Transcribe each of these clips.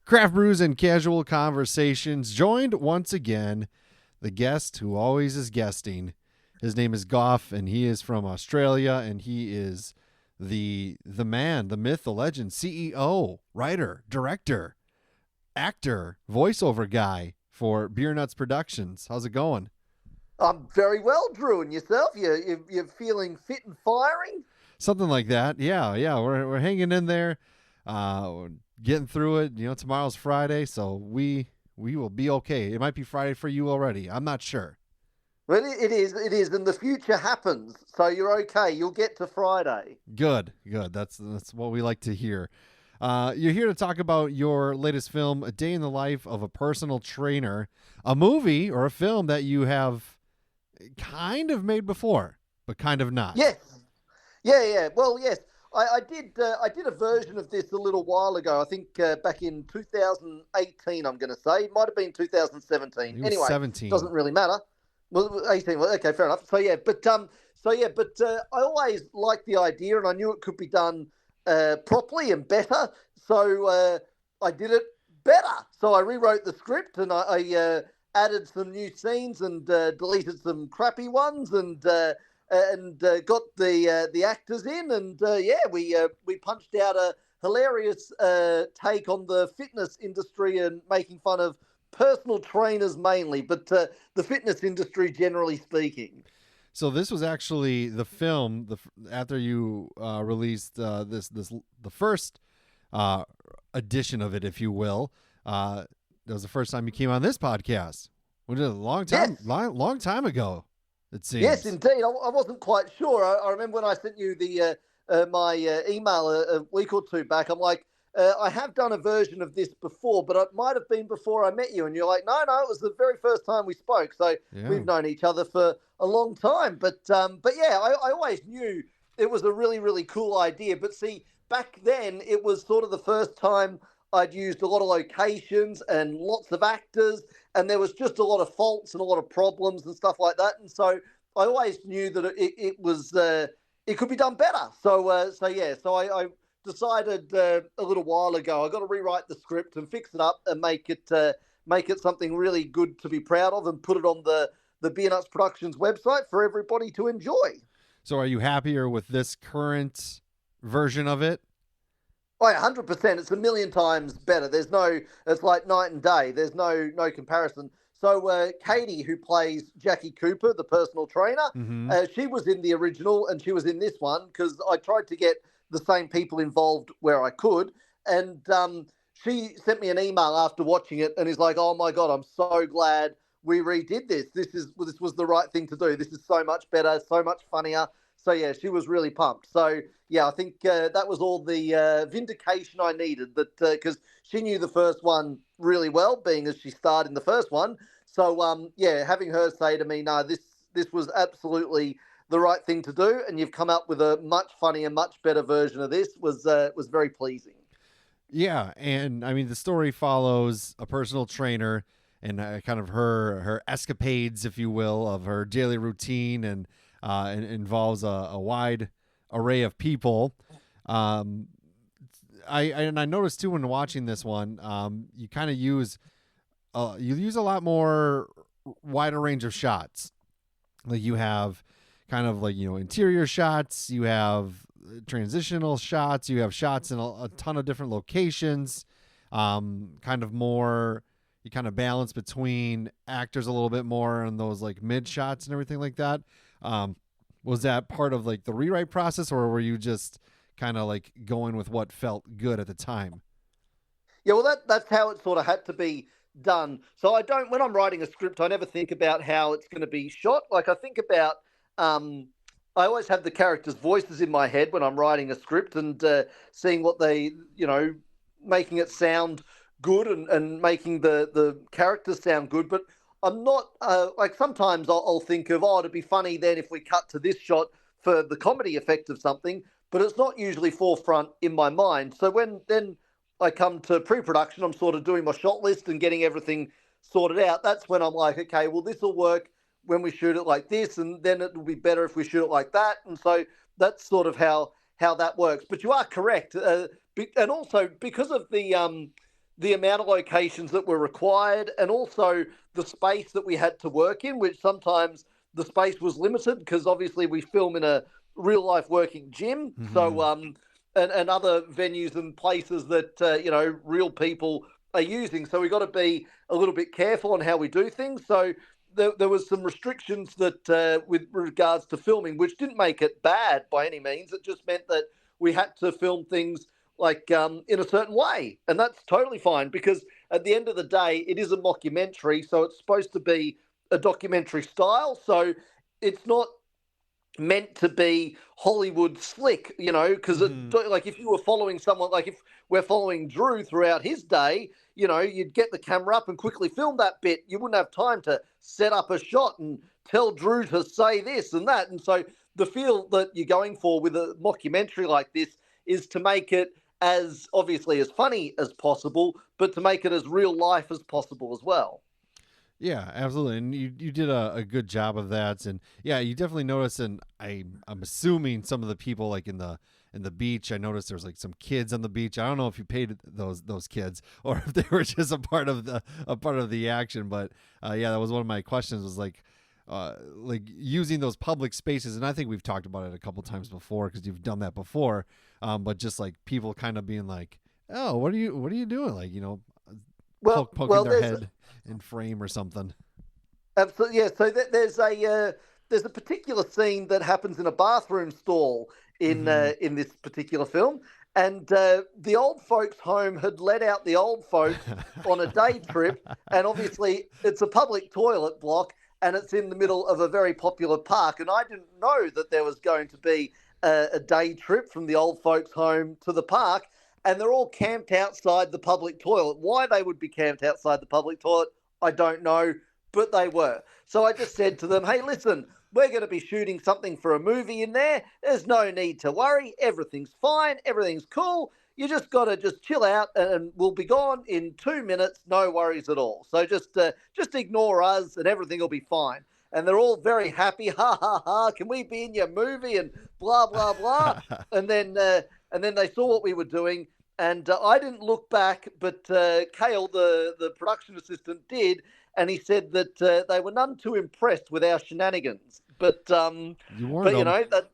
Craft Brews and Casual Conversations, joined once again the guest who always is guesting. His name is Gough, and he is from Australia, and he is the man, the myth, the legend, CEO, writer, director, actor, voiceover guy for Beernuts Productions. How's it going? I'm very well, Drew, and yourself? You're feeling fit and firing? Something like that. Yeah. We're hanging in there, we're getting through it. You know, tomorrow's Friday, so we will be okay. It might be Friday for you already. I'm not sure. Well, it is, and the future happens, so you're okay. You'll get to Friday. Good. That's what we like to hear. You're here to talk about your latest film, A Day in the Life of a Personal Trainer, a movie or a film that you have kind of made before, but kind of not. Yes, yeah. Well, yes, I did. I did a version of this a little while ago. I think back in 2018. I'm going to say it might have been 2017. He was Anyway, 17. doesn't really matter. Well, 18. Well, okay, fair enough. I always liked the idea, and I knew it could be done properly and better. So I did it better. So I rewrote the script, and I added some new scenes and deleted some crappy ones, and got the actors in, and we punched out a hilarious take on the fitness industry and making fun of personal trainers mainly, but the fitness industry generally speaking. So this was actually the film after you released the first edition of it, if you will. That was the first time you came on this podcast. We did a long time, Yes. long time ago. It seems. Yes, indeed. I wasn't quite sure. I remember when I sent you the my email a week or two back. I'm like, I have done a version of this before, but it might have been before I met you. And you're like, no, it was the very first time we spoke. So Yeah. we've known each other for a long time. But yeah, I always knew it was a really, really cool idea. But see, back then it was sort of the first time I'd used a lot of locations and lots of actors, and there was just a lot of faults and a lot of problems and stuff like that. And so I always knew that it was it could be done better. So I decided a little while ago I got to rewrite the script and fix it up and make it something really good to be proud of and put it on the Beernuts Productions website for everybody to enjoy. So are you happier with this current version of it? Oh, yeah, 100%. It's a million times better. It's like night and day. There's no comparison. So Katie, who plays Jackie Cooper, the personal trainer, Mm-hmm. she was in the original and she was in this one because I tried to get the same people involved where I could. And she sent me an email after watching it and is like, "Oh my God, I'm so glad we redid this. This was the right thing to do. This is so much better, so much funnier." So yeah, she was really pumped. So yeah, I think that was all the vindication I needed. That because she knew the first one really well, being as she starred in the first one. So yeah, having her say to me, "No, this was absolutely the right thing to do, and you've come up with a much funnier, much better version of this," was very pleasing. Yeah, and I mean the story follows a personal trainer and kind of her escapades, if you will, of her daily routine, and involves a wide array of people. Um, I noticed too when watching this one, you kind of use a lot more wider range of shots. Like you have kind of like interior shots, you have transitional shots, you have shots in a ton of different locations. Kind of more, you kind of balance between actors a little bit more on those like mid shots and everything like that. Was that part of like the rewrite process, or were you just kind of like going with what felt good at the time? Yeah, well, that's how it sort of had to be done. So I don't, when I'm writing a script, I never think about how it's going to be shot. Like I think about, I always have the characters' voices in my head when I'm writing a script and seeing what they, making it sound good and making the characters sound good. But I'm not like sometimes I'll think of, oh, it'd be funny then if we cut to this shot for the comedy effect of something, but it's not usually forefront in my mind. So when then I come to pre-production, I'm sort of doing my shot list and getting everything sorted out. That's when I'm like, okay, well, this will work when we shoot it like this, and then it will be better if we shoot it like that. And so that's sort of how that works. But you are correct, and also because of the amount of locations that were required, and also the space that we had to work in, which sometimes the space was limited because obviously we film in a real life working gym. Hmm. So, and other venues and places that, real people are using. So we got to be a little bit careful on how we do things. So there was some restrictions that, with regards to filming, which didn't make it bad by any means. It just meant that we had to film things like in a certain way, and that's totally fine because at the end of the day, it is a mockumentary, so it's supposed to be a documentary style. So it's not meant to be Hollywood slick, because Hmm. like if you were following someone, like if we're following Drew throughout his day, you'd get the camera up and quickly film that bit. You wouldn't have time to set up a shot and tell Drew to say this and that. And so the feel that you're going for with a mockumentary like this is to make it as obviously as funny as possible, but to make it as real life as possible as well. Yeah, absolutely, and you did a good job of that, and yeah, you definitely noticed, and I'm assuming some of the people like in the beach. I noticed there was like some kids on the beach. I don't know if you paid those kids or if they were just a part of the action, but yeah, that was one of my questions. Was like using those public spaces, and I think we've talked about it a couple times before because you've done that before. But just like people kind of being like, "Oh, what are you doing?" Like poking their There's head in frame or something. absolutely, yeah. So there's a particular scene that happens in a bathroom stall Mm-hmm. in this particular film, and the old folks' home had let out the old folks on a day trip, and obviously it's a public toilet block, and it's in the middle of a very popular park, and I didn't know that there was going to be a day trip from the old folks' home to the park. And they're all camped outside the public toilet. Why they would be camped outside the public toilet, I don't know, but they were. So I just said to them, hey, listen, we're going to be shooting something for a movie in there. There's no need to worry. Everything's fine. Everything's cool. You just got to just chill out and we'll be gone in 2 minutes. No worries at all. So just ignore us and everything will be fine. And they're all very happy. Ha ha ha. Can we be in your movie? And blah, blah, blah. And then, and then they saw what we were doing. And I didn't look back, but Kale, the production assistant, did, and he said that they were none too impressed with our shenanigans. You warned But them.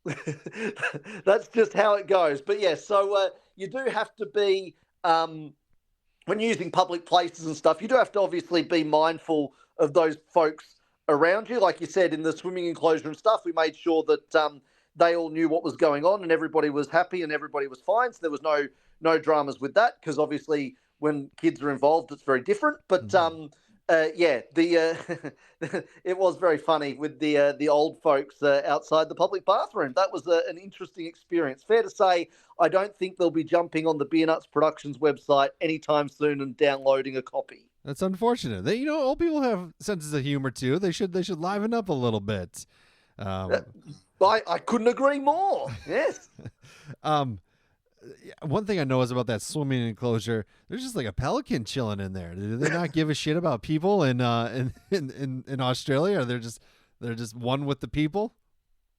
that that's just how it goes. But yeah, so you do have to be when using public places and stuff. You do have to obviously be mindful of those folks around you. Like you said, in the swimming enclosure and stuff, we made sure that they all knew what was going on and everybody was happy and everybody was fine. So there was no dramas with that because obviously when kids are involved, it's very different. But Mm-hmm. yeah, the it was very funny with the old folks outside the public bathroom. That was an interesting experience. Fair to say, I don't think they'll be jumping on the Beernuts Productions website anytime soon and downloading a copy. That's unfortunate. Old people have senses of humor too. They should liven up a little bit. Uh, Um, I couldn't agree more. Yes. um, one thing I know is about that swimming enclosure. There's just like a pelican chilling in there. Do they not give a shit about people in Australia? Or they're just one with the people?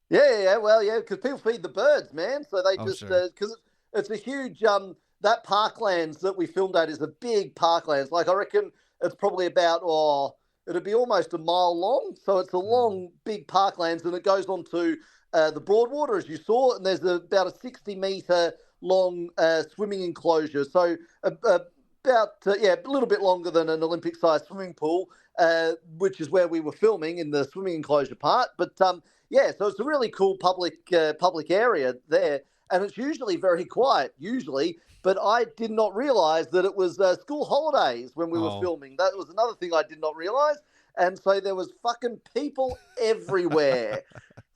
Yeah. Well, yeah, because people feed the birds, man. So they Oh just sure. because it's a huge that parklands that we filmed at is a big parklands. Like I reckon it's probably about it'd be almost a mile long. So it's a Mm. long, big parklands, and it goes on to the Broadwater as you saw, and there's about a 60-meter long swimming enclosure. So about yeah, a little bit longer than an Olympic-sized swimming pool, which is where we were filming in the swimming enclosure part. But yeah, so it's a really cool public area there, and it's usually very quiet. Usually, but I did not realize that it was school holidays when we were Oh. filming. That was another thing I did not realize. And so there was fucking people everywhere.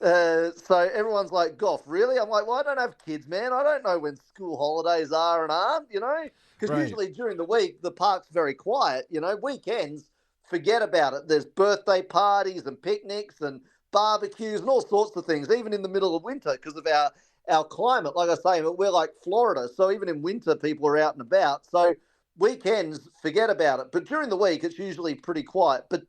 So everyone's like, Gough, really? I'm like, well, I don't have kids, man. I don't know when school holidays are and aren't, because Right. usually during the week, the park's very quiet, weekends, forget about it. There's birthday parties and picnics and barbecues and all sorts of things, even in the middle of winter because of our climate. Like I say, we're like Florida, so even in winter, people are out and about. So weekends, forget about it. But during the week, it's usually pretty quiet. But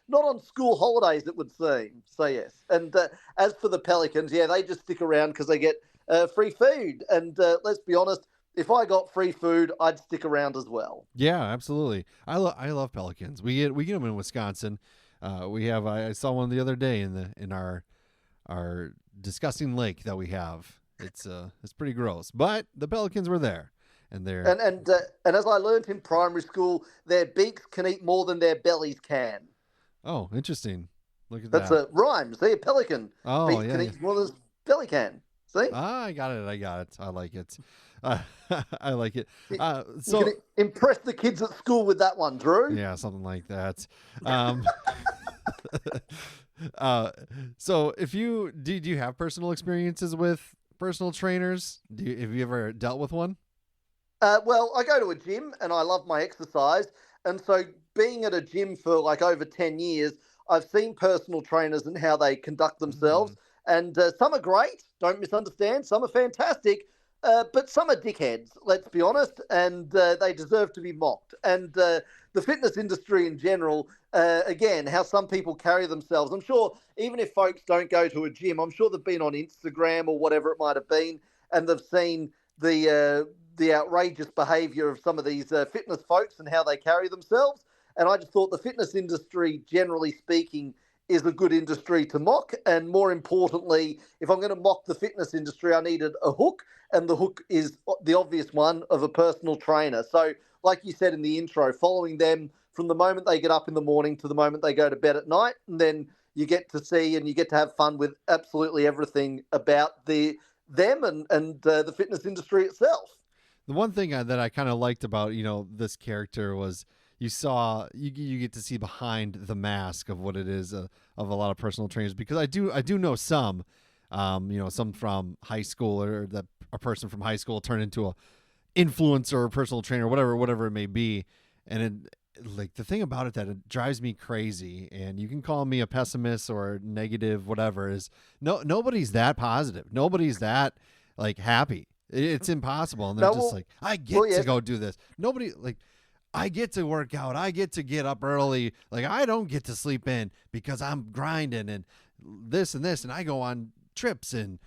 not on school holidays, it would seem. So yes. And as for the pelicans, yeah, they just stick around because they get free food. And let's be honest, if I got free food, I'd stick around as well. Yeah, absolutely. I love pelicans. We get them in Wisconsin. We have I saw one the other day in our disgusting lake that we have. It's pretty gross, but the pelicans were there, and they're And as I learned in primary school, their beaks can eat more than their bellies can. oh, interesting. Look at That's that. a rhyme. See, a pelican Oh beak yeah, can yeah. eat more than his belly can. See, Ah, I got it. I got it. I like it. Uh, I like it. you can So impress the kids at school with that one, Drew. yeah, something like that. Um, uh, so if you do you have personal experiences with personal trainers? Have you ever dealt with one? Well, I go to a gym and I love my exercise. And so, being at a gym for like over 10 years, I've seen personal trainers and how they conduct themselves. Mm. And some are great, don't misunderstand. Some are fantastic, but some are dickheads, let's be honest. And they deserve to be mocked. And the fitness industry in general, again, how some people carry themselves. I'm sure even if folks don't go to a gym, I'm sure they've been on Instagram or whatever it might have been, and they've seen the outrageous behaviour of some of these fitness folks and how they carry themselves. And I just thought the fitness industry, generally speaking, is a good industry to mock. And more importantly, if I'm going to mock the fitness industry, I needed a hook. And the hook is the obvious one of a personal trainer. So, like you said in the intro, following them from the moment they get up in the morning to the moment they go to bed at night. And then you get to see and you get to have fun with absolutely everything about them and the fitness industry itself. The one thing that I kind of liked about this character was you get to see behind the mask of what it is of a lot of personal trainers, because I do know some, some from high school, or that a person from high school turned into a influencer or personal trainer, whatever it may be, and like the thing about it that it drives me crazy, and you can call me a pessimist or negative, whatever, is nobody's that positive, nobody's that like happy. It's impossible, and they're No, just well, like, I get well, to yes. go do this. Nobody like. I get to work out. I get to get up early. Like, I don't get to sleep in because I'm grinding and this and this, and I go on trips, and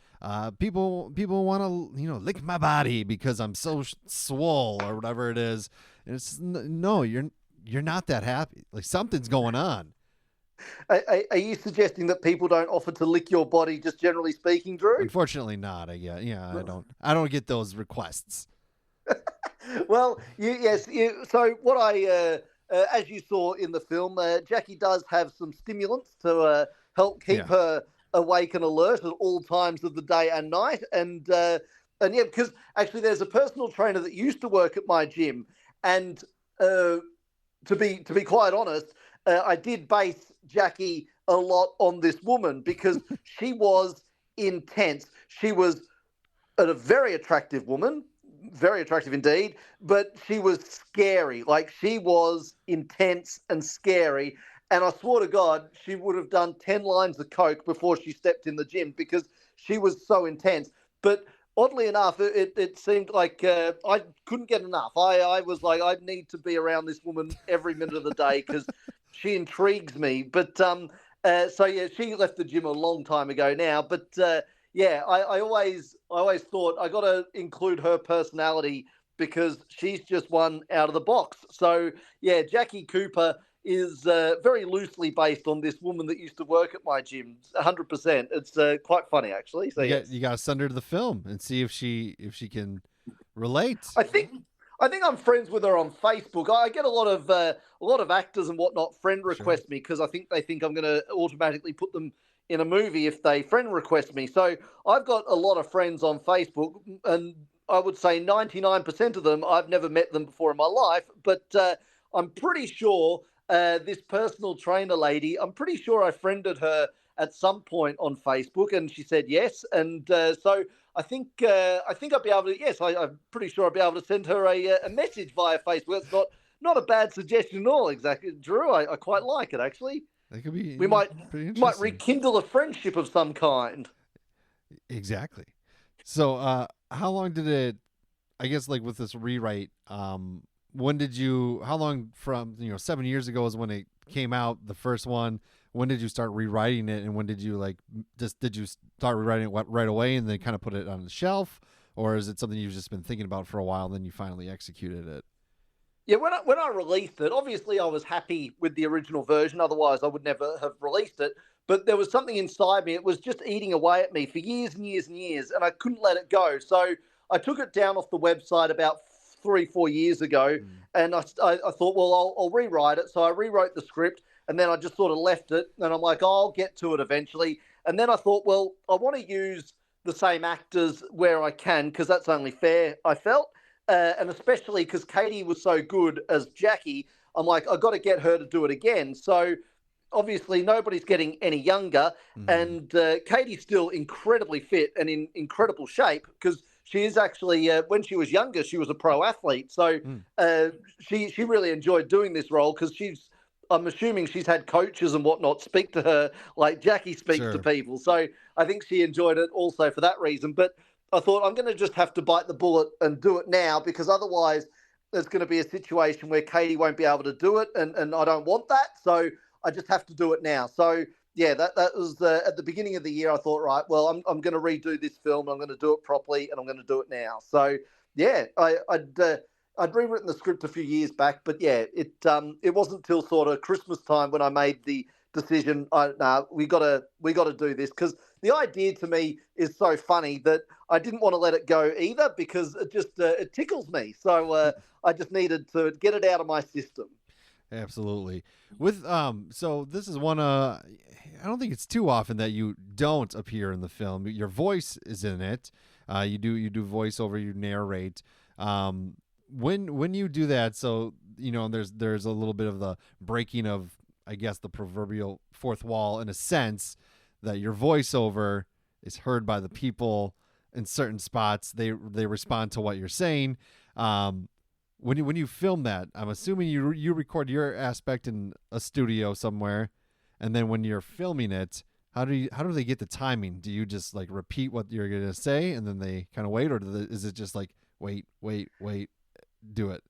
people want to lick my body because I'm so swole or whatever it is. And it's no, you're not that happy. Like, something's going on. Are you suggesting that people don't offer to lick your body, just generally speaking, Drew? Unfortunately, not. Yeah. I don't get those requests. Well, yes. So what as you saw in the film, Jackie does have some stimulants to help keep Yeah. her awake and alert at all times of the day and night. And yeah, because actually, there's a personal trainer that used to work at my gym, and uh, to be quite honest, I did base Jackie a lot on this woman because she was intense. She was a very attractive woman, very attractive indeed, but she was scary. Like, she was intense and scary. And I swore to God, she would have done 10 lines of coke before she stepped in the gym because she was so intense. But oddly enough, it seemed like I couldn't get enough. I was like, I need to be around this woman every minute of the day because she intrigues me. But so yeah, she left the gym a long time ago now. But yeah, I always thought I got to include her personality because she's just one out of the box. So yeah, Jackie Cooper is very loosely based on this woman that used to work at my gym. 100%. It's quite funny actually. So yes, You got to send her to the film and see if she can relate. I think. I think I'm friends with her on Facebook. I get a lot of actors and whatnot friend Sure. request me because I think they think I'm going to automatically put them in a movie if they friend request me. So I've got a lot of friends on Facebook, and I would say 99% of them I've never met them before in my life. But I'm pretty sure this personal trainer lady, I'm pretty sure I friended her at some point on Facebook, and she said yes. And so I think I'll be able to. Yes, I'm pretty sure I'll be able to send her a message via Facebook. It's not a bad suggestion at all. Exactly, Drew. I quite like it actually. That could be We might pretty might interesting. rekindle a friendship of some kind. Exactly. So, how long did it? I guess like with this rewrite, when did you? How long from 7 years ago is when it came out, the first one. When did you start rewriting it, and when did you like just did you start rewriting it right away, and then kind of put it on the shelf, or is it something you've just been thinking about for a while, and then you finally executed it? Yeah, when I released it, obviously I was happy with the original version. Otherwise, I would never have released it. But there was something inside me. It was just eating away at me for years and years and years, and I couldn't let it go. So I took it down off the website about 3, 4 years ago, Mm. and I thought, well, I'll rewrite it. So I rewrote the script, and then I just sort of left it. And I'm like, oh, I'll get to it eventually. And then I thought, well, I want to use the same actors where I can because that's only fair. I felt and especially because Katie was so good as Jackie, I'm like, I got to get her to do it again. So obviously, nobody's getting any younger, Mm-hmm. and Katie's still incredibly fit and in incredible shape because she is actually when she was younger, she was a pro athlete. So Mm. uh, she really enjoyed doing this role because she's. I'm assuming she's had coaches and whatnot speak to her like Jackie speaks to Sure. people. So I think she enjoyed it also for that reason. But I thought I'm going to just have to bite the bullet and do it now because otherwise there's going to be a situation where Katie won't be able to do it, and I don't want that. So I just have to do it now. So yeah, that was at the beginning of the year. I thought, right, well, I'm going to redo this film. I'm going to do it properly, and I'm going to do it now. So yeah, I'd rewritten the script a few years back, but yeah, it wasn't until sort of Christmas time when I made the decision. Nah, we gotta do this because the idea to me is so funny that I didn't want to let it go either because it just it tickles me. So I just needed to get it out of my system. Absolutely. With so this is one I don't think it's too often that you don't appear in the film. Your voice is in it. You do voiceover, you narrate. When you do that, so there's a little bit of the breaking of, I guess, the proverbial fourth wall in a sense that your voiceover is heard by the people in certain spots. They respond to what you're saying. Um, when you film that, I'm assuming you record your aspect in a studio somewhere, and then when you're filming it, how do they get the timing? Do you just like repeat what you're gonna say, and then they kind of wait, or is it just like wait, wait, wait, do it?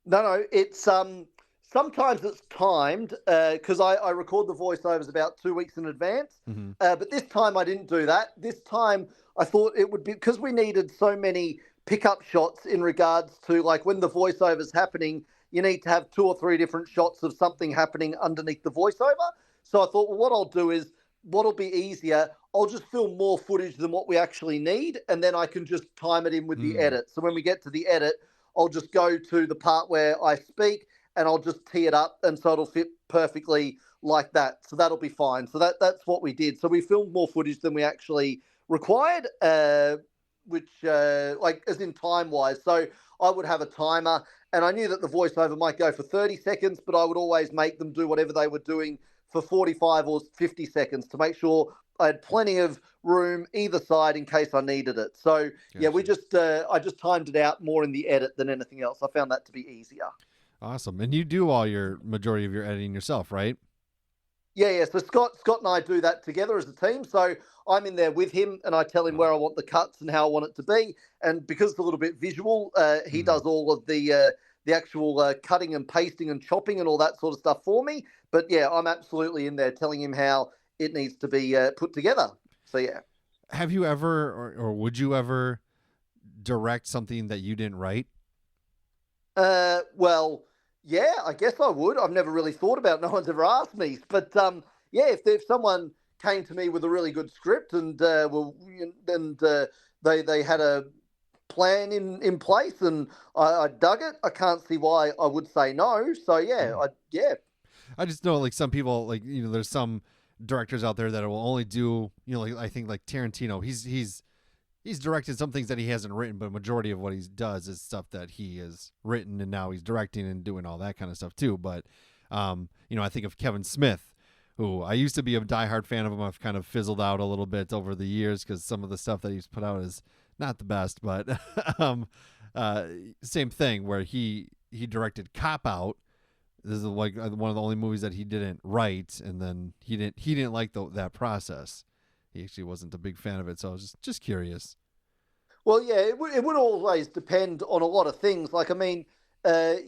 No, it's sometimes it's timed because I record the voiceovers about 2 weeks in advance. Mm-hmm. But this time I didn't do that. This time I thought it would be because we needed so many pickup shots in regards to like when the voiceover's happening, you need to have 2 or 3 different shots of something happening underneath the voiceover. So I thought, well, what I'll do is what'll be easier. I'll just film more footage than what we actually need, and then I can just time it in with the Mm. edit. So when we get to the edit, I'll just go to the part where I speak and I'll just tee it up and so it'll fit perfectly like that. So that'll be fine. So that's what we did. So we filmed more footage than we actually required, which like as in time wise. So I would have a timer and I knew that the voiceover might go for 30 seconds, but I would always make them do whatever they were doing for 45 or 50 seconds to make sure I had plenty of room either side in case I needed it. So yeah, we Gotcha. just I just timed it out more in the edit than anything else. I found that to be easier. Awesome. And you do all your majority of your editing yourself, right? Yeah. So Scott and I do that together as a team. So I'm in there with him, and I tell him Wow. where I want the cuts and how I want it to be. And because it's a little bit visual, he Mm-hmm. does all of the actual cutting and pasting and chopping and all that sort of stuff for me. But yeah, I'm absolutely in there telling him how it needs to be put together. So yeah. Have you ever, or would you ever direct something that you didn't write? Well, yeah, I guess I would. I've never really thought about it. No one's ever asked me. But yeah, if someone came to me with a really good script and they had a plan in place and I dug it, I can't see why I would say no. So yeah, Mm. yeah. I just know like some people, like there's some directors out there that will only do, like I think like Tarantino. He's directed some things that he hasn't written, but a majority of what he does is stuff that he has written, and now he's directing and doing all that kind of stuff too. But I think of Kevin Smith, who I used to be a diehard fan of him. I've kind of fizzled out a little bit over the years because some of the stuff that he's put out is not the best. But um, uh, same thing where he directed Cop Out. This is like one of the only movies that he didn't write, and then he didn't like that process. He actually wasn't a big fan of it, so I was just curious. Well, yeah, it would always depend on a lot of things. Like, I mean,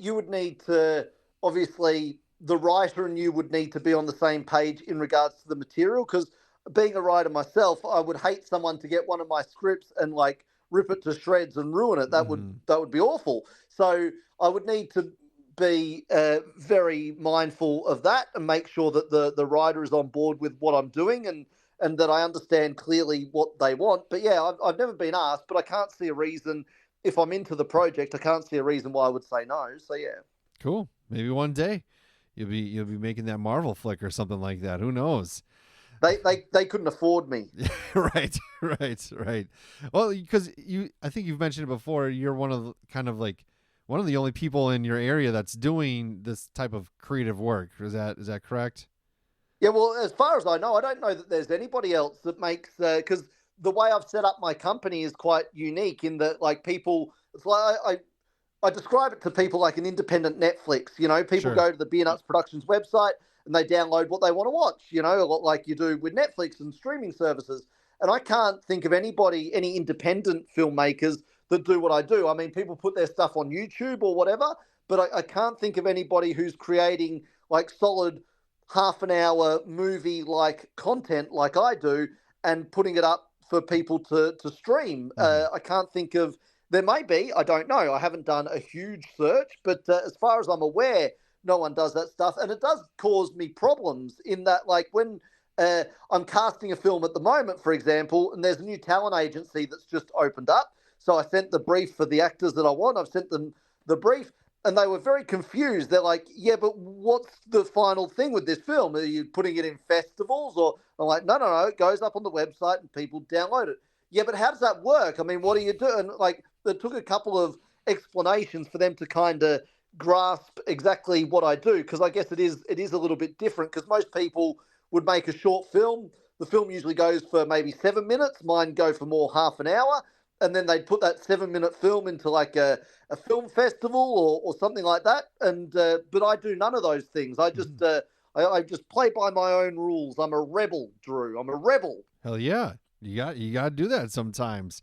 you would need to, obviously, the writer and you would need to be on the same page in regards to the material. Because being a writer myself, I would hate someone to get one of my scripts and like rip it to shreds and ruin it. That would be awful. So I would need to be very mindful of that and make sure that the writer is on board with what I'm doing and that I understand clearly what they want. But yeah, I've never been asked, but I can't see a reason. If I'm into the project, I can't see a reason why I would say no. So yeah. Cool. Maybe one day you'll be making that Marvel flick or something like that. Who knows? They couldn't afford me. Right. Well, because I think you've mentioned it before. You're one of one of the only people in your area that's doing this type of creative work. Is that correct? Yeah, well, as far as I know, I don't know that there's anybody else that makes because the way I've set up my company is quite unique in that, like, people, it's like I describe it to people like an independent Netflix. You know, people Sure. go to the Beernuts Productions website and they download what they want to watch. You know, a lot like you do with Netflix and streaming services. And I can't think of anybody, any independent filmmakers that do what I do. I mean, people put their stuff on YouTube or whatever, but I can't think of anybody who's creating like solid half an hour movie like content like I do and putting it up for people to stream. I can't think of, there may be, I don't know. I haven't done a huge search, but as far as I'm aware, no one does that stuff. And it does cause me problems in that, like, when I'm casting a film at the moment, for example, and there's a new talent agency that's just opened up. So I sent the brief for the actors that I want. I've sent them the brief. And they were very confused. They're like, yeah, but what's the final thing with this film? Are you putting it in festivals? Or I'm like, no. It goes up on the website and people download it. Yeah, but how does that work? I mean, what do you do? And like, it took a couple of explanations for them to kind of grasp exactly what I do. Because I guess it is a little bit different. Because most people would make a short film. The film usually goes for maybe 7 minutes. Mine go for more half an hour. And then they'd put that 7-minute film into like a film festival or something like that. And but I do none of those things. I just I just play by my own rules. I'm a rebel, Drew. I'm a rebel. Hell yeah, you got to do that sometimes.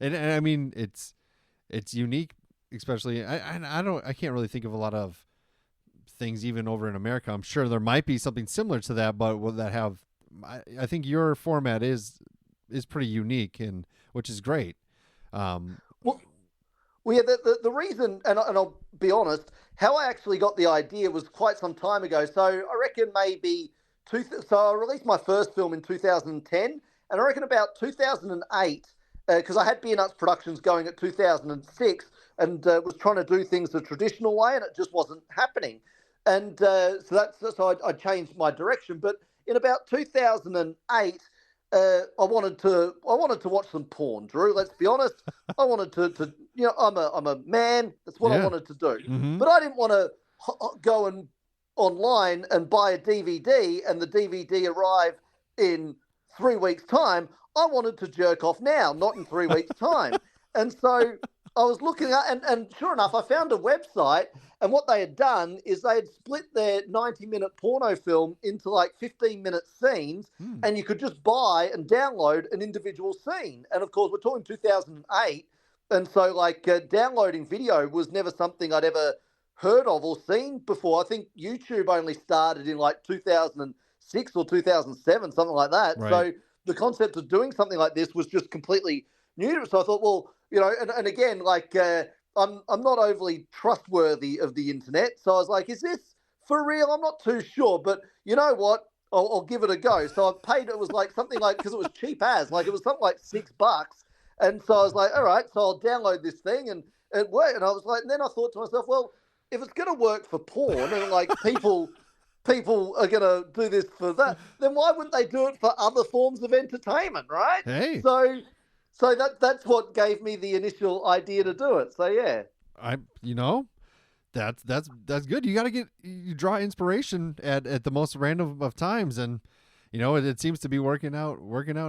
And I mean it's unique, especially I can't really think of a lot of things even over in America. I'm sure there might be something similar to that, but will that have? I think your format is pretty unique, and which is great. Well, yeah, the reason, and I'll be honest, how I actually got the idea was quite some time ago. So I reckon maybe so I released my first film in 2010, and I reckon about 2008, because I had Beernuts Productions going at 2006, and was trying to do things the traditional way, and it just wasn't happening. And so I changed my direction. But in about 2008. I wanted to watch some porn, Drew. Let's be honest. I wanted to I'm a man. That's what I wanted to do. But I didn't want to go and online and buy a DVD and the DVD arrive in 3 weeks' time. I wanted to jerk off now, not in 3 weeks' time. And so I was looking at, and sure enough, I found a website, and what they had done is they had split their 90-minute porno film into like 15-minute scenes, and you could just buy and download an individual scene. And of course, we're talking 2008, and so like downloading video was never something I'd ever heard of or seen before. I think YouTube only started in like 2006 or 2007, something like that. Right. So the concept of doing something like this was just completely new to it. So I thought, well, and again, like I'm not overly trustworthy of the internet. So I was like, is this for real? I'm not too sure, but you know what? I'll give it a go. So I paid, it was like something like, because it was cheap as, like it was something like $6. And so I was like, all right, so I'll download this thing, and it worked. And I was like, and then I thought to myself, well, if it's going to work for porn and like people are going to do this for that, then why wouldn't they do it for other forms of entertainment, right? Hey. So that's what gave me the initial idea to do it. So yeah. That's good. You draw inspiration at the most random of times, and it seems to be working out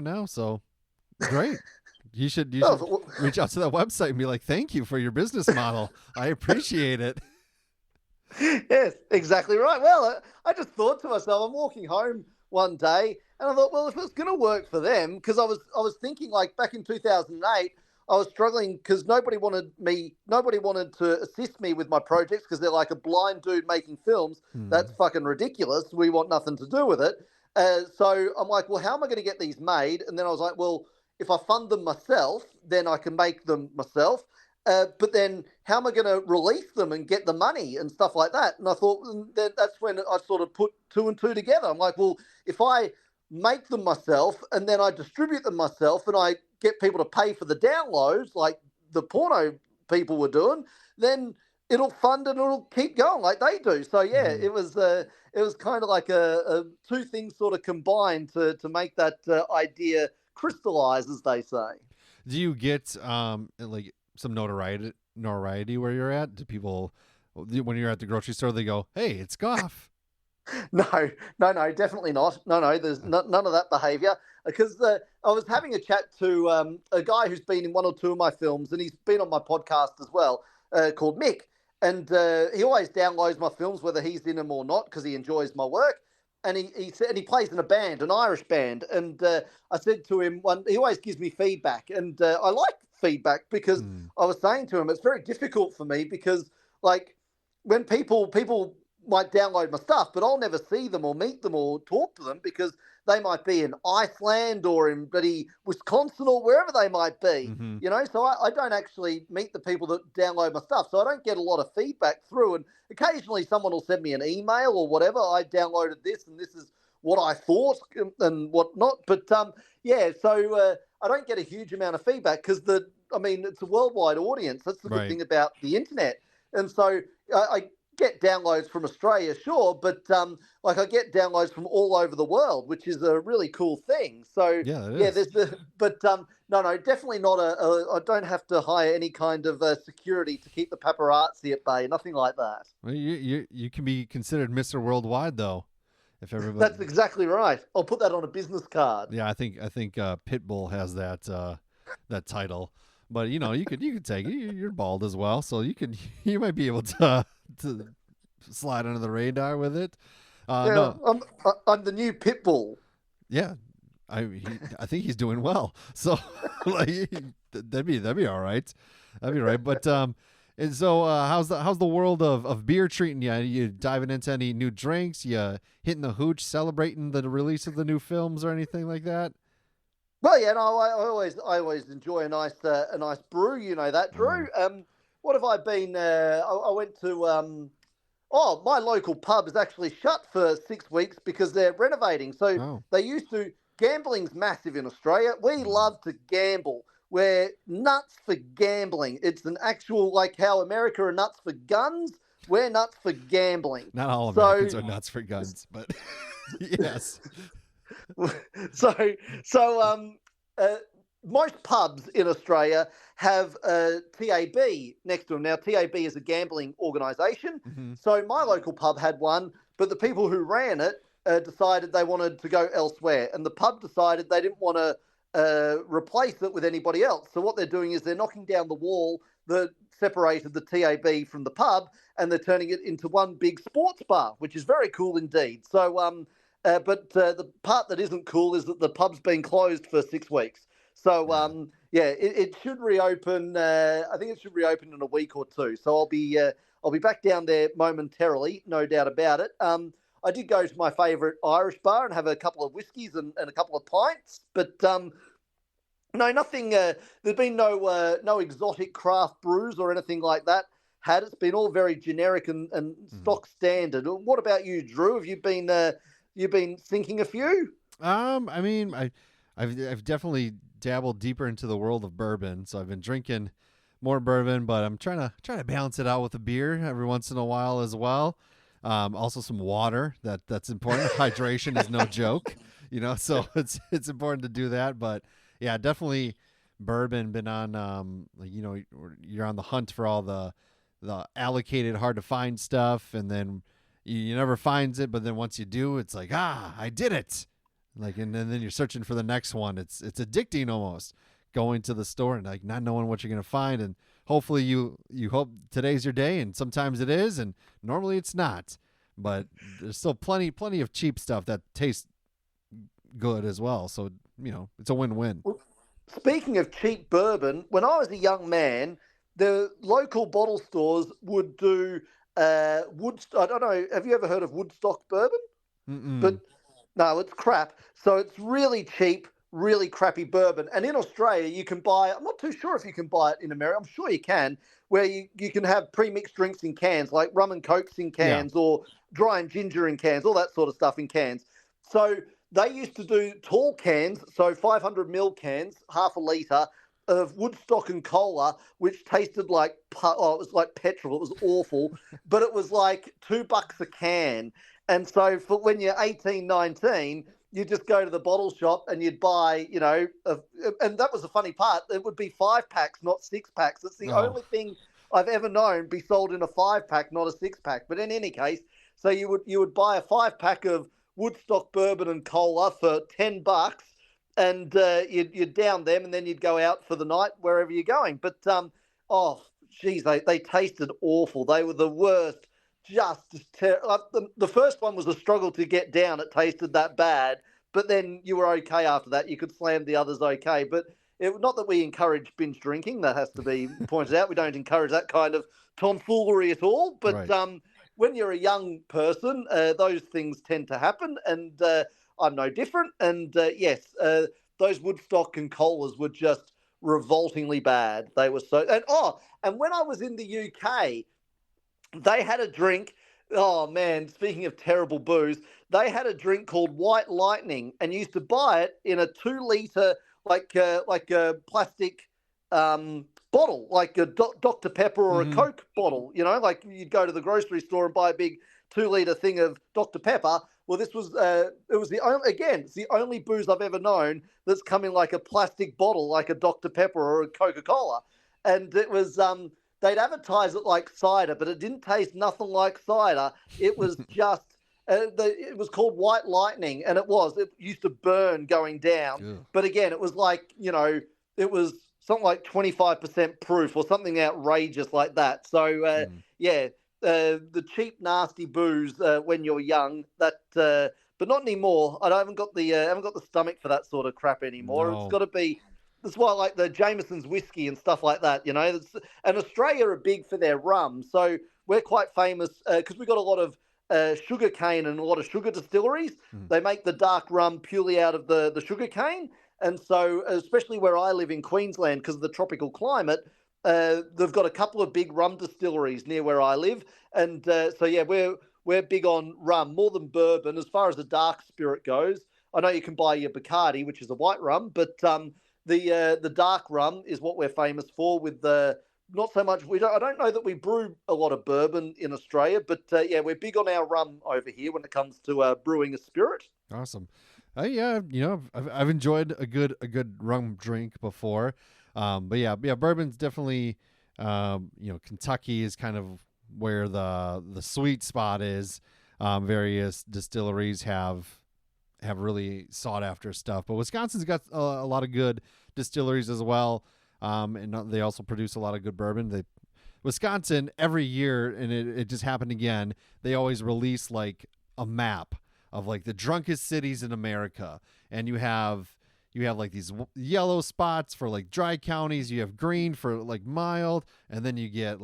now. So great. You should reach out to that website and be like, thank you for your business model. I appreciate it. Yes, exactly right. Well, I just thought to myself, I'm walking home one day and I thought, well, if it's going to work for them, because I was thinking like back in 2008, I was struggling because nobody wanted to assist me with my projects because they're like, a blind dude making films. That's fucking ridiculous. We want nothing to do with it. So I'm like, well, how am I going to get these made? And then I was like, well, if I fund them myself, then I can make them myself. But then how am I going to release them and get the money and stuff like that? And I thought that's when I sort of put two and two together. I'm like, well, if I make them myself and then I distribute them myself and I get people to pay for the downloads like the porno people were doing, then it'll fund and it'll keep going like they do. So yeah, Mhm. it was kind of like a two things sort of combined to make that idea crystallize, as they say. Do you get like some notoriety where you're at? Do people when you're at the grocery store they go, "Hey, it's Gough." No, no, definitely not. No, there's none of that behaviour. Because I was having a chat to a guy who's been in one or two of my films, and he's been on my podcast as well, called Mick. And he always downloads my films, whether he's in them or not, because he enjoys my work. And he said, and he plays in a band, an Irish band. And I said to him, he always gives me feedback, and I like feedback because Mm. I was saying to him, it's very difficult for me because like when people might download my stuff, but I'll never see them or meet them or talk to them because they might be in Iceland or in bloody Wisconsin or wherever they might be. Mhm. You know, so I don't actually meet the people that download my stuff. So I don't get a lot of feedback through. And occasionally someone will send me an email or whatever. I downloaded this and this is what I thought and whatnot. But yeah, so I don't get a huge amount of feedback because it's a worldwide audience. That's the good Right. thing about the internet. And so I get downloads from Australia, sure, but like I get downloads from all over the world, which is a really cool thing. So Yeah, it yeah, is. there's but no, definitely not I don't have to hire any kind of security to keep the paparazzi at bay, nothing like that. Well, you can be considered Mr. Worldwide though, if everybody. That's exactly right. I'll put that on a business card. Yeah, I think Pitbull has that title, but you could take it. You're bald as well, so you might be able to slide under the radar with it. Yeah, No, I'm the new Pitbull. yeah, I think he's doing well. So like that'd be all right. That'd be right. But and so how's the world of beer treating you? You diving into any new drinks? You hitting the hooch, celebrating the release of the new films or anything like that? Well, yeah, no, I always enjoy a nice brew. You know that, Uh, Drew. What have I been? I went to my local pub is actually shut for 6 weeks because they're renovating. So oh, they used to. Gambling's massive in Australia. We mhm. love to gamble. We're nuts for gambling. It's an actual like how America are nuts for guns. We're nuts for gambling. Not all So Americans are nuts for guns, but yes. so so uh, most pubs in Australia have a TAB next to them. Now TAB is a gambling organisation, Hmm. so my local pub had one, but the people who ran it decided they wanted to go elsewhere, and the pub decided they didn't want to replace it with anybody else. So what they're doing is they're knocking down the wall that separated the TAB from the pub, and they're turning it into one big sports bar, which is very cool indeed. So but the part that isn't cool is that the pub's been closed for 6 weeks. So Yeah. yeah, it should reopen. I think it should reopen in a week or two. So I'll be back down there momentarily, no doubt about it. I did go to my favourite Irish bar and have a couple of whiskies and a couple of pints, but no, nothing. There's been no exotic craft brews or anything like that. It's been all very generic and Mhm. stock standard. What about you, Drew? Have you been thinking a few? I mean, I've definitely dabbled deeper into the world of bourbon, so I've been drinking more bourbon, but I'm trying to balance it out with a beer every once in a while as well. Also some water that's important. Hydration is no joke, so it's important to do that. But yeah, definitely bourbon. Been on you're on the hunt for all the allocated hard to find stuff, and then you never finds it, but then once you do, it's like, I did it. Like, and then you're searching for the next one. It's addicting almost, going to the store and like not knowing what you're gonna find. And hopefully you hope today's your day, and sometimes it is, and normally it's not. But there's still plenty of cheap stuff that tastes good as well. So it's a win-win. Well, speaking of cheap bourbon, when I was a young man, the local bottle stores would do wood. I don't know. Have you ever heard of Woodstock bourbon? But Mm-mm. no, it's crap. So it's really cheap really crappy bourbon. And in Australia, you can buy, I'm not too sure if you can buy it in America, I'm sure you can, where you can have pre-mixed drinks in cans, like rum and cokes in Yeah. cans, or dry and ginger in cans, all that sort of stuff in cans. So they used to do tall cans, so 500 ml cans, half a litre, of Woodstock and cola, which tasted like, oh, it was like petrol. It was awful, but it was like $2 a can. And so for when you're 18, 19, you just go to the bottle shop and you'd buy, and that was the funny part. It would be 5 packs, not 6 packs. It's the Oh, only thing I've ever known be sold in a 5 pack, not a 6 pack. But in any case, so you would buy a 5 pack of Woodstock bourbon and cola for $10, and you'd down them, and then you'd go out for the night wherever you're going. But oh, geez, they tasted awful. They were the worst. Just terrible. The first one was a struggle to get down. It tasted that bad, but then you were okay after that. You could slam the others okay. But not that we encourage binge drinking. That has to be pointed out. We don't encourage that kind of tomfoolery at all. But right. when you're a young person, those things tend to happen, and I'm no different. And yes, those Woodstock and colas were just revoltingly bad. They were so. And when I was in the UK, they had a drink. Oh man, speaking of terrible booze, they had a drink called White Lightning, and you used to buy it in a 2 litre, like a plastic bottle, like a Dr Pepper or a Hmm. Coke bottle. Like you'd go to the grocery store and buy a big 2 litre thing of Dr Pepper. Well, this was it was it's the only booze I've ever known that's come in like a plastic bottle, like a Dr Pepper or a Coca Cola, and it was they'd advertise it like cider, but it didn't taste nothing like cider. It was just, it was called White Lightning, and it used to burn going down. Ew. But again, it was like, it was something like 25% proof or something outrageous like that. So, Mm. yeah, the cheap, nasty booze when you're young, but not anymore. I haven't got the stomach for that sort of crap anymore. It's No. got to be. That's why I like the Jameson's whiskey and stuff like that, And Australia are big for their rum. So we're quite famous because we've got a lot of sugar cane and a lot of sugar distilleries. Mm. They make the dark rum purely out of the sugar cane. And so, especially where I live in Queensland, because of the tropical climate, they've got a couple of big rum distilleries near where I live. And so, yeah, we're big on rum, more than bourbon. As far as the dark spirit goes, I know you can buy your Bacardi, which is a white rum, but the dark rum is what we're famous for. With the not so much I don't know that we brew a lot of bourbon in Australia, but yeah, we're big on our rum over here when it comes to brewing a spirit. Awesome. Yeah, I've enjoyed a good rum drink before. But yeah, bourbon's definitely, Kentucky is kind of where the sweet spot is. Various distilleries have really sought after stuff, but Wisconsin's got a lot of good distilleries as well. And they also produce a lot of good bourbon. Wisconsin every year, and it just happened again. They always release like a map of like the drunkest cities in America, and you have like these yellow spots for like dry counties. You have green for like mild, and then you get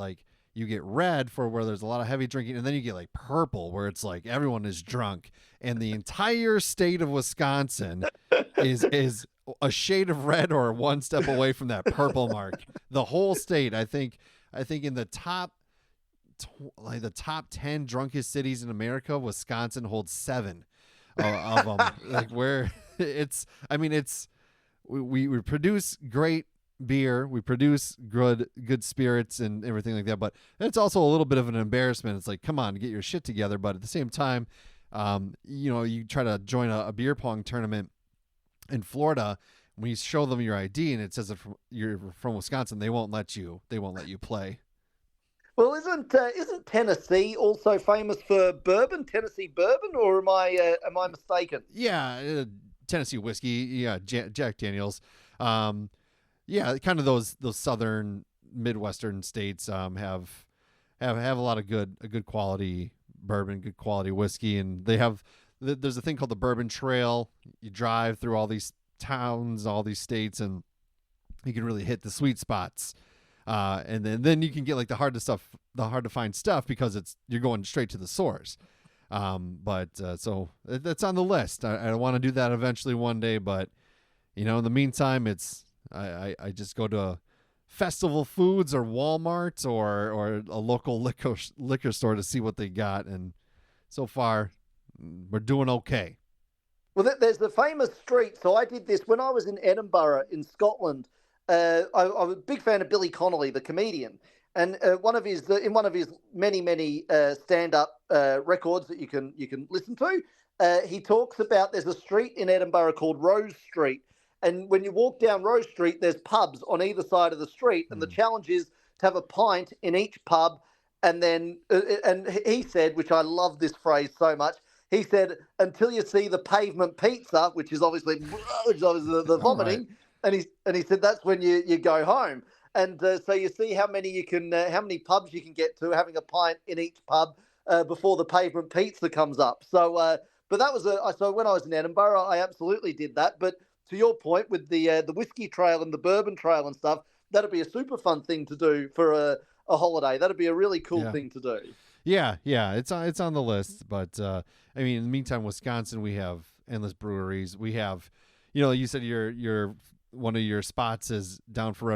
red for where there's a lot of heavy drinking, and then you get like purple where it's like everyone is drunk, and the entire state of Wisconsin is a shade of red or one step away from that purple mark. The whole state, I think in the top 10 drunkest cities in America, Wisconsin holds 7 of them. Like where we produce great beer, we produce good spirits and everything like that, but it's also a little bit of an embarrassment. It's like, come on, get your shit together. But at the same time, you try to join a beer pong tournament in Florida, when you show them your ID and it says you're from Wisconsin, they won't let you play. Well, isn't Tennessee also famous for bourbon, Tennessee bourbon, or am I mistaken? Yeah, Tennessee whiskey, yeah, Jack Daniels. Yeah, kind of those southern Midwestern states have a lot of good quality bourbon, good quality whiskey, and they have there's a thing called the Bourbon Trail. You drive through all these towns, all these states, and you can really hit the sweet spots. And then you can get like the hard to find stuff because you're going straight to the source. So that's on the list. I want to do that eventually one day, but In the meantime, I just go to Festival Foods or Walmart or a local liquor store to see what they got, and so far we're doing okay. Well, there's the famous street. So I did this when I was in Edinburgh in Scotland. I was a big fan of Billy Connolly, the comedian, and in one of his many stand-up records that you can listen to, he talks about there's a street in Edinburgh called Rose Street, and when you walk down Rose Street, there's pubs on either side of the street, and the Mm. challenge is to have a pint in each pub, and then and he said, which I love this phrase so much. He said, "Until you see the pavement pizza," which is obviously the All right. vomiting, and he said that's when you go home. And so you see how many pubs you can get to having a pint in each pub before the pavement pizza comes up. But that was so when I was in Edinburgh, I absolutely did that. But to your point with the whiskey trail and the bourbon trail and stuff, that'd be a super fun thing to do for a holiday. That'd be a really cool Yeah. thing to do. Yeah. It's on the list, but I mean, in the meantime, Wisconsin, we have endless breweries. We have, you said your one of your spots is down for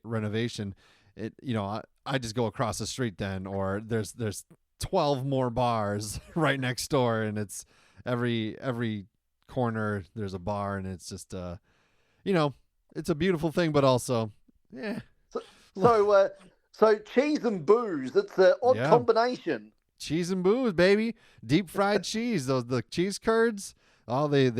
renovation. I just go across the street then, or there's 12 more bars right next door, and it's every corner there's a bar, and it's just you know, it's a beautiful thing, but also, yeah, So so cheese and booze, it's an odd yeah, combination. cheese and booze, baby, deep fried cheese. Those the cheese curds. Oh, they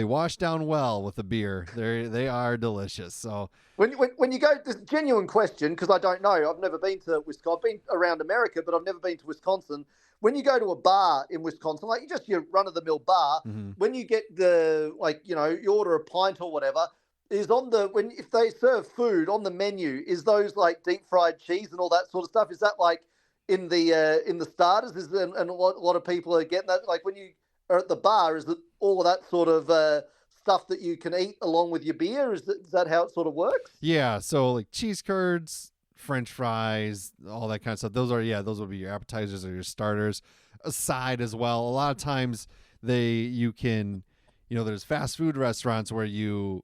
wash down well with the beer. They are delicious. So When you go, this is a genuine question because I don't know. I've never been to Wisconsin. I've been around America, but I've never been to Wisconsin. When you go to a bar in Wisconsin, like just your run of the mill bar, mhm. when you get you order a pint or whatever, is on the when if they serve food on the menu, is those like deep fried cheese and all that sort of stuff? Is that like in the starters? And a lot of people are getting that. Like when you are at the bar, is it all of that sort of stuff that you can eat along with your beer? Is that how it sort of works? Yeah, so like cheese curds, French fries, all that kind of stuff. Those will be your appetizers or your starters. A side as well. A lot of times you can, there's fast food restaurants where you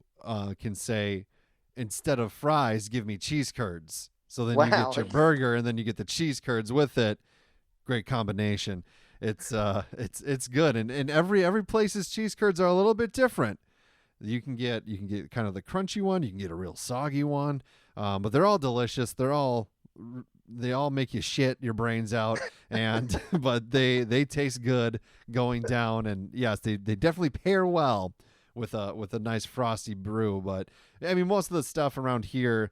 can say, instead of fries, give me cheese curds. So then you get Wow. your burger and then you get the cheese curds with it. Great combination. It's good, and every place's cheese curds are a little bit different. You can get kind of the crunchy one. You can get a real soggy one, but they're all delicious. They all make you shit your brains out, and but they taste good going down. And yes, they definitely pair well with a nice frosty brew. But I mean, most of the stuff around here,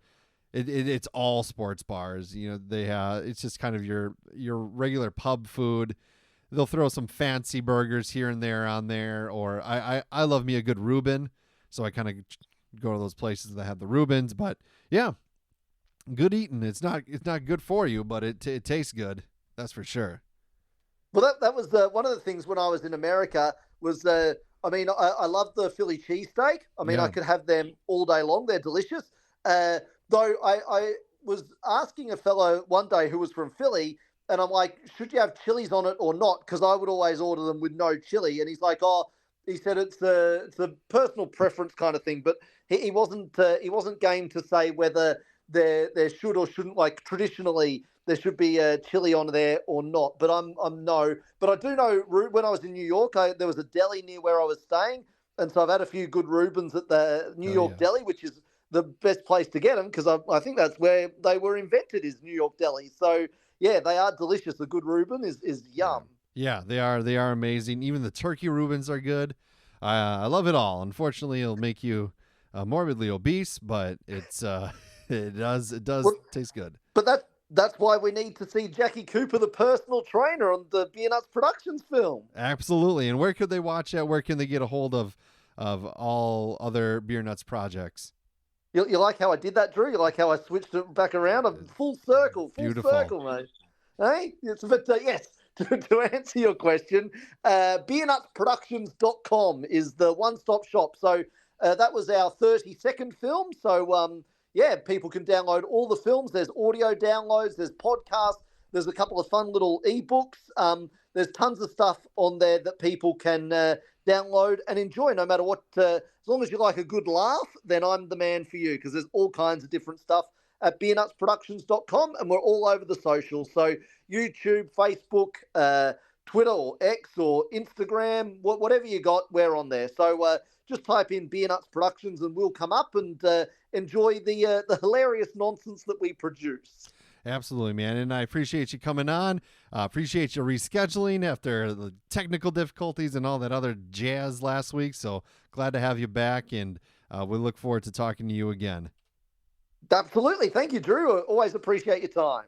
it's all sports bars. It's just kind of your regular pub food. They'll throw some fancy burgers here and there on there, or I love me a good Reuben, so I kind of go to those places that have the Reubens. But yeah, good eating. It's not good for you, but it tastes good. That's for sure. Well, that was one of the things when I was in America was I mean I love the Philly cheesesteak. I mean I Yeah. could have them all day long. They're delicious. Though I was asking a fellow one day who was from Philly, and I'm like, should you have chilies on it or not? Because I would always order them with no chili. And he's like, oh, he said it's a personal preference kind of thing, but he wasn't game to say whether there should or shouldn't, like traditionally there should be chili on there or not. But I'm no. But I do know when I was in New York, there was a deli near where I was staying, and so I've had a few good Reubens at the New Oh York yeah. deli, which is the best place to get them because I think that's where they were invented is New York deli. So yeah, they are delicious. A good Reuben is Yeah. yum. Yeah, they are amazing. Even the turkey Reubens are good. I love it all. Unfortunately, it'll make you morbidly obese, but it does Well, taste good. but that's why we need to see Jackie Cooper, the personal trainer, on the Beernuts Productions film. Absolutely. And where could they watch at? Where can they get a hold of all other Beer Nuts projects? You like how I did that, Drew? You like how I switched it back around? I'm full Beautiful. circle, mate. Hey, but yes, to answer your question, beernutsproductions.com is the one-stop shop. So that was our 32nd film. So yeah, people can download all the films. There's audio downloads, there's podcasts, there's a couple of fun little ebooks. there's tons of stuff on there that people can download and enjoy no matter what. As long as you like a good laugh, then I'm the man for you, because there's all kinds of different stuff at beernutsproductions.com, and we're all over the socials. So YouTube, Facebook, Twitter or X or Instagram, whatever you got, we're on there. So just type in Beernuts Productions and we'll come up and enjoy the hilarious nonsense that we produce. Absolutely, man. And I appreciate you coming on. Appreciate you rescheduling after the technical difficulties and all that other jazz last week. So glad to have you back, and we look forward to talking to you again. Absolutely. Thank you, Drew. I always appreciate your time.